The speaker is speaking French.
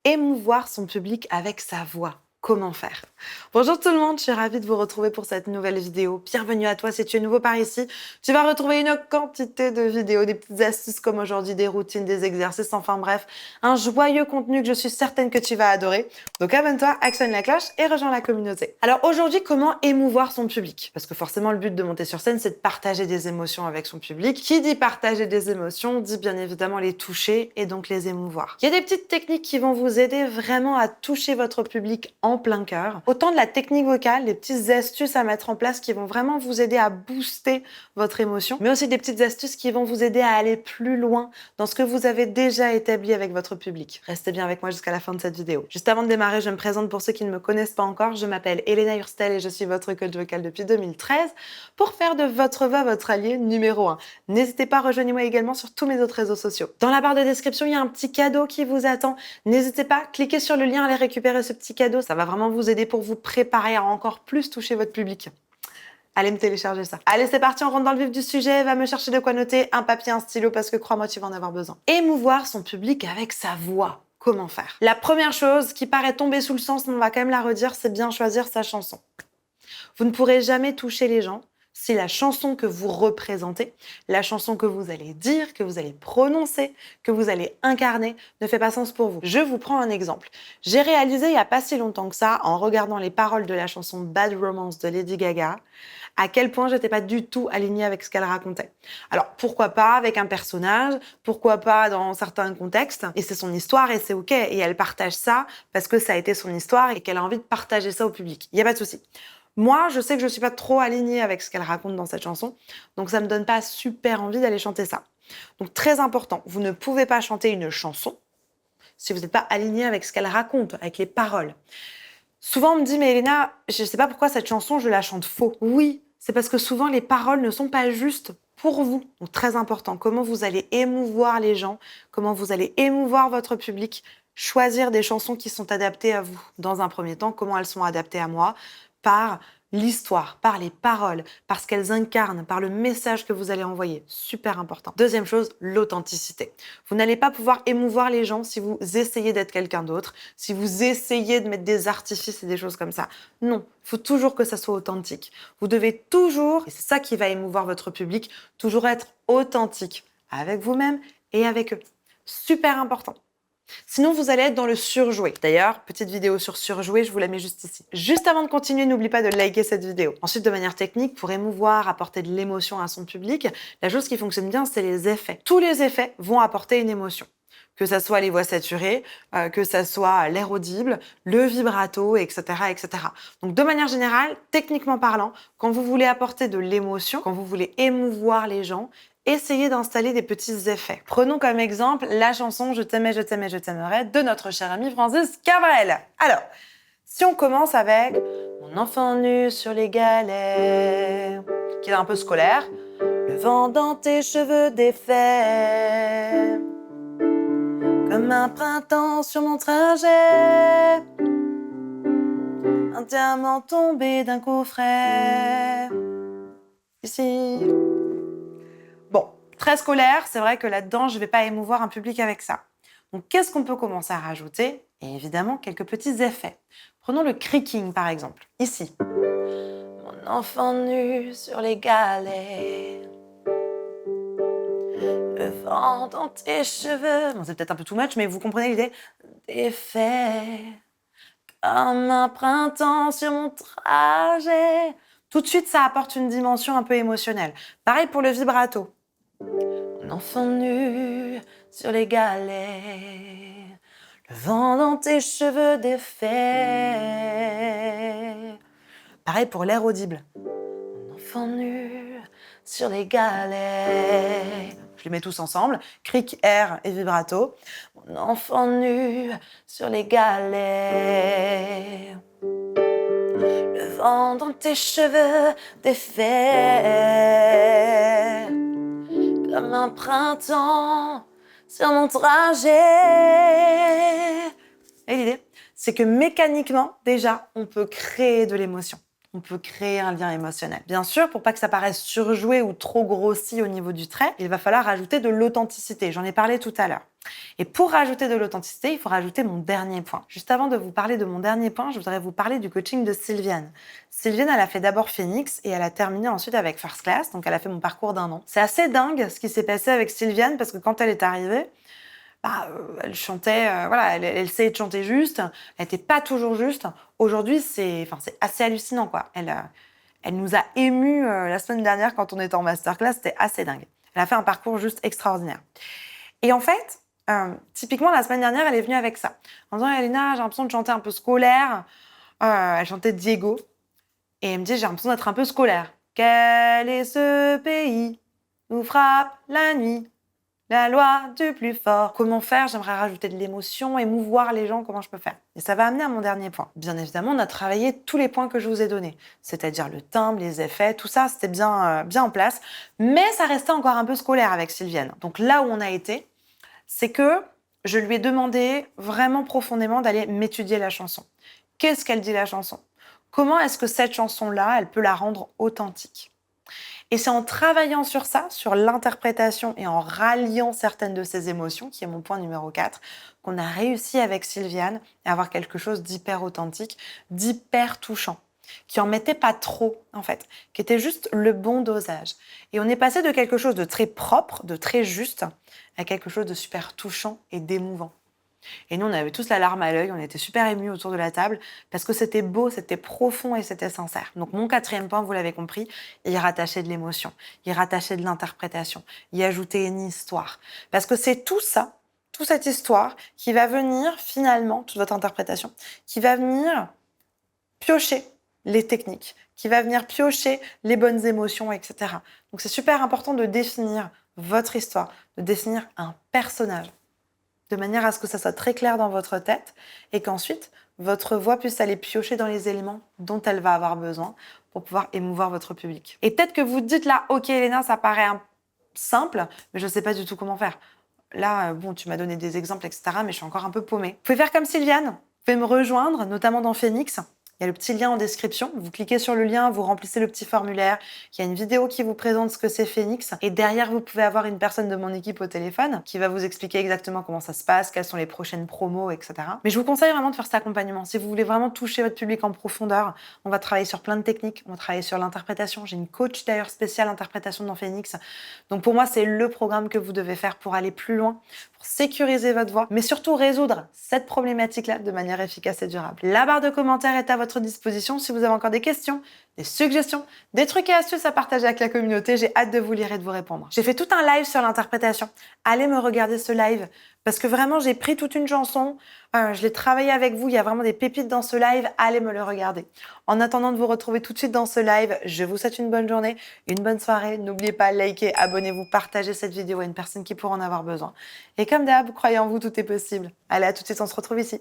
émouvoir son public avec sa voix. Comment faire? Bonjour tout le monde, je suis ravie de vous retrouver pour cette nouvelle vidéo. Bienvenue à toi si tu es nouveau par ici. Tu vas retrouver une quantité de vidéos, des petites astuces comme aujourd'hui, des routines, des exercices, enfin bref, un joyeux contenu que je suis certaine que tu vas adorer. Donc abonne-toi, actionne la cloche et rejoins la communauté. Alors aujourd'hui, comment émouvoir son public? Parce que forcément, le but de monter sur scène, c'est de partager des émotions avec son public. Qui dit partager des émotions, dit bien évidemment les toucher et donc les émouvoir. Il y a des petites techniques qui vont vous aider vraiment à toucher votre public en plein cœur. Autant de la technique vocale, des petites astuces à mettre en place qui vont vraiment vous aider à booster votre émotion, mais aussi des petites astuces qui vont vous aider à aller plus loin dans ce que vous avez déjà établi avec votre public. Restez bien avec moi jusqu'à la fin de cette vidéo. Juste avant de démarrer, je me présente pour ceux qui ne me connaissent pas encore. Je m'appelle Elena Hurstel et je suis votre coach vocal depuis 2013 pour faire de votre voix votre allié numéro 1. N'hésitez pas, rejoignez-moi également sur tous mes autres réseaux sociaux. Dans la barre de description, il y a un petit cadeau qui vous attend. N'hésitez pas, cliquez sur le lien, allez récupérer ce petit cadeau. Ça va vraiment vous aider pour vous préparer à encore plus toucher votre public. Allez me télécharger ça. Allez, c'est parti, on rentre dans le vif du sujet. Va me chercher de quoi noter, un papier, un stylo, parce que crois-moi, tu vas en avoir besoin. Émouvoir son public avec sa voix. Comment faire? La première chose qui paraît tomber sous le sens, mais on va quand même la redire, c'est bien choisir sa chanson. Vous ne pourrez jamais toucher les gens si la chanson que vous représentez, la chanson que vous allez dire, que vous allez prononcer, que vous allez incarner, ne fait pas sens pour vous. Je vous prends un exemple. J'ai réalisé il n'y a pas si longtemps que ça, en regardant les paroles de la chanson Bad Romance de Lady Gaga, à quel point j'étais pas du tout alignée avec ce qu'elle racontait. Alors, pourquoi pas avec un personnage, pourquoi pas dans certains contextes, et c'est son histoire et c'est ok, et elle partage ça parce que ça a été son histoire et qu'elle a envie de partager ça au public. Il n'y a pas de souci. Moi, je sais que je suis pas trop alignée avec ce qu'elle raconte dans cette chanson, donc ça me donne pas super envie d'aller chanter ça. Donc très important, vous ne pouvez pas chanter une chanson si vous n'êtes pas aligné avec ce qu'elle raconte, avec les paroles. Souvent, on me dit, mais Elena, je sais pas pourquoi cette chanson, je la chante faux. Oui, c'est parce que souvent, les paroles ne sont pas justes pour vous. Donc très important, comment vous allez émouvoir les gens, comment vous allez émouvoir votre public, choisir des chansons qui sont adaptées à vous. Dans un premier temps, comment elles sont adaptées à moi? Par l'histoire, par les paroles, par ce qu'elles incarnent, par le message que vous allez envoyer. Super important. Deuxième chose, l'authenticité. Vous n'allez pas pouvoir émouvoir les gens si vous essayez d'être quelqu'un d'autre, si vous essayez de mettre des artifices et des choses comme ça. Non, il faut toujours que ça soit authentique. Vous devez toujours, et c'est ça qui va émouvoir votre public, toujours être authentique avec vous-même et avec eux. Super important. Sinon, vous allez être dans le surjoué. D'ailleurs, petite vidéo sur surjouer, je vous la mets juste ici. Juste avant de continuer, n'oublie pas de liker cette vidéo. Ensuite, de manière technique, pour émouvoir, apporter de l'émotion à son public, la chose qui fonctionne bien, c'est les effets. Tous les effets vont apporter une émotion. Que ça soit les voix saturées, que ça soit l'air audible, le vibrato, etc., etc. Donc, de manière générale, techniquement parlant, quand vous voulez apporter de l'émotion, quand vous voulez émouvoir les gens, essayez d'installer des petits effets. Prenons comme exemple la chanson Je t'aimais, je t'aimais, je t'aimerais de notre cher ami Francis Cabrel. Alors, si on commence avec Mon enfant nu sur les galets, qui est un peu scolaire, le vent dans tes cheveux défaits, comme un printemps sur mon trajet, un diamant tombé d'un coffret. Ici. Bon, très scolaire, c'est vrai que là-dedans, je ne vais pas émouvoir un public avec ça. Donc, qu'est-ce qu'on peut commencer à rajouter? Et évidemment, quelques petits effets. Prenons le creaking, par exemple. Ici. Mon enfant nu sur les galets, le vent dans tes cheveux. Bon, c'est peut-être un peu too much, mais vous comprenez l'idée? Défait, comme un printemps sur mon trajet. Tout de suite, ça apporte une dimension un peu émotionnelle. Pareil pour le vibrato. Mon enfant nu sur les galets, le vent dans tes cheveux défaits. Pareil pour l'air audible. Mon enfant nu sur les galets. Je les mets tous ensemble. Cric, air et vibrato. Mon enfant nu sur les galets. Le vent dans tes cheveux défaits. Comme un printemps sur mon trajet. Et l'idée, c'est que mécaniquement, déjà, on peut créer de l'émotion. on peut créer un lien émotionnel. Bien sûr, pour pas que ça paraisse surjoué ou trop grossi au niveau du trait, il va falloir rajouter de l'authenticité. J'en ai parlé tout à l'heure. Et pour rajouter de l'authenticité, il faut rajouter mon dernier point. Juste avant de vous parler de mon dernier point, je voudrais vous parler du coaching de Sylviane. Sylviane, elle a fait d'abord Phoenix et elle a terminé ensuite avec First Class, donc elle a fait mon parcours d'1 an. C'est assez dingue ce qui s'est passé avec Sylviane parce que quand elle est arrivée, elle chantait, voilà, elle sait chanter juste, elle n'était pas toujours juste. Aujourd'hui, c'est assez hallucinant, quoi. Elle nous a émus la semaine dernière quand on était en masterclass, c'était assez dingue. Elle a fait un parcours juste extraordinaire. Et en fait, typiquement, la semaine dernière, elle est venue avec ça. En disant, Elena, j'ai l'impression de chanter un peu scolaire. Elle chantait Diego. Et elle me dit, j'ai l'impression d'être un peu scolaire. Quel est ce pays où frappe la nuit la loi du plus fort. Comment faire? J'aimerais rajouter de l'émotion, émouvoir les gens, comment je peux faire? Et ça va amener à mon dernier point. Bien évidemment, on a travaillé tous les points que je vous ai donnés, c'est-à-dire le timbre, les effets, tout ça, c'était bien en place, mais ça restait encore un peu scolaire avec Sylviane. Donc là où on a été, c'est que je lui ai demandé vraiment profondément d'aller m'étudier la chanson. Qu'est-ce qu'elle dit la chanson? Comment est-ce que cette chanson-là, elle peut la rendre authentique? Et c'est en travaillant sur ça, sur l'interprétation et en ralliant certaines de ces émotions, qui est mon point numéro 4, qu'on a réussi avec Sylviane à avoir quelque chose d'hyper authentique, d'hyper touchant, qui en mettait pas trop, en fait, qui était juste le bon dosage. Et on est passé de quelque chose de très propre, de très juste, à quelque chose de super touchant et d'émouvant. Et nous, on avait tous la larme à l'œil, on était super émus autour de la table parce que c'était beau, c'était profond et c'était sincère. Donc mon 4e point, vous l'avez compris, y rattacher de l'émotion, y rattacher de l'interprétation, y ajouter une histoire. Parce que c'est tout ça, toute cette histoire qui va venir finalement, toute votre interprétation, qui va venir piocher les techniques, qui va venir piocher les bonnes émotions, etc. Donc c'est super important de définir votre histoire, de définir un personnage, de manière à ce que ça soit très clair dans votre tête et qu'ensuite, votre voix puisse aller piocher dans les éléments dont elle va avoir besoin pour pouvoir émouvoir votre public. Et peut-être que vous dites là, ok Elena, ça paraît simple, mais je ne sais pas du tout comment faire. Là, bon, tu m'as donné des exemples, etc., mais je suis encore un peu paumée. Vous pouvez faire comme Sylviane, vous pouvez me rejoindre, notamment dans Phoenix. Il y a le petit lien en description. Vous cliquez sur le lien, vous remplissez le petit formulaire. Il y a une vidéo qui vous présente ce que c'est Phoenix. Et derrière, vous pouvez avoir une personne de mon équipe au téléphone qui va vous expliquer exactement comment ça se passe, quelles sont les prochaines promos, etc. Mais je vous conseille vraiment de faire cet accompagnement. Si vous voulez vraiment toucher votre public en profondeur, on va travailler sur plein de techniques. On va travailler sur l'interprétation. J'ai une coach d'ailleurs spéciale interprétation dans Phoenix. Donc pour moi, c'est le programme que vous devez faire pour aller plus loin, pour sécuriser votre voix, mais surtout résoudre cette problématique-là de manière efficace et durable. La barre de commentaires est à votre disposition si vous avez encore des questions, des suggestions, des trucs et astuces à partager avec la communauté. J'ai hâte de vous lire et de vous répondre. J'ai fait tout un live sur l'interprétation. Allez me regarder ce live parce que vraiment, j'ai pris toute une chanson, je l'ai travaillé avec vous, il y a vraiment des pépites dans ce live. Allez me le regarder. En attendant de vous retrouver tout de suite dans ce live, je vous souhaite une bonne journée, une bonne soirée. N'oubliez pas, likez, abonnez-vous, partagez cette vidéo à une personne qui pourra en avoir besoin. Et comme d'hab, croyez en vous, tout est possible. Allez, à tout de suite, on se retrouve ici.